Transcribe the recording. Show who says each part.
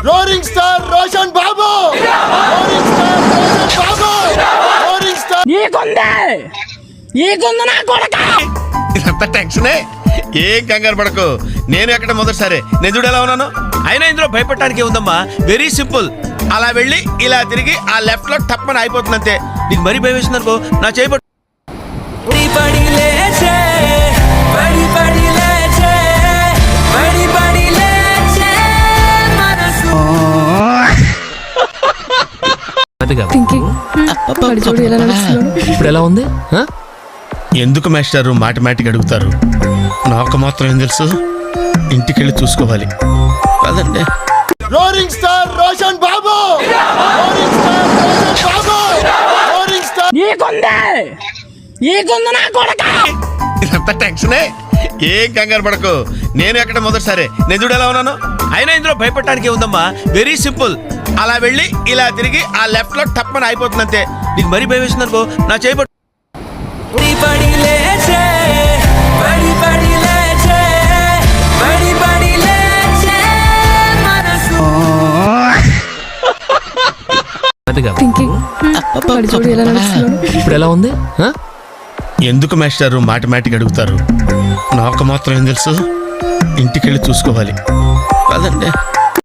Speaker 1: Roaring star Roshan బాబు, roaring star Roshan బాబు, roaring star.
Speaker 2: నీకుంది నా కొడక.
Speaker 3: ఇదంతా టెన్షనే. ఏం కంగారు పడకు, నేను ఎక్కడ మొదటిసారి నేను చూడు ఎలా ఉన్నాను. అయినా ఇందులో భయపడటానికి ఉందమ్మా, వెరీ సింపుల్. అలా వెళ్ళి ఇలా తిరిగి ఆ లెఫ్ట్ లో టప్పని అయిపోతుంది అంతే. నీకు మరీ భయం వేసింది అనుకో, నా చేయబట్టు.
Speaker 2: ఇప్పుడు ఎలా ఉంది?
Speaker 3: ఎందుకు మాస్టారు మాటిమాటికి అడుగుతారు? నాకు మాత్రం ఏం తెలుసు, ఇంటికెళ్ళి చూసుకోవాలి. కాదండి.
Speaker 1: రోరింగ్ స్టార్ రోషన్ బాబు, రోరింగ్ స్టార్ రోషన్ బాబు, రోరింగ్ స్టార్.
Speaker 2: నీకుంది నా కొడక.
Speaker 3: ఇదంతా టెన్షనే. ఏం కంగారు పడకు, నేను ఎక్కడ మొదటిసారి నేను చూడు ఎలా ఉన్నాను. అయినా ఇందులో భయపడటానికి ఉందమ్మా, వెరీ సింపుల్. అలా వెళ్ళి ఇలా తిరిగి ఆ లెఫ్ట్ లో టప్పని అయిపోతుంది అంతే. నీకు మరీ భయం వేసింది అనుకో, నా చేయబట్టు.
Speaker 2: ఇప్పుడు ఎలా ఉంది?
Speaker 3: ఎందుకు మాస్టారు మాటిమాటికి అడుగుతారు? నాకు మాత్రం ఏం తెలుసు, ఇంటికెళ్ళి చూసుకోవాలి. కాదండి.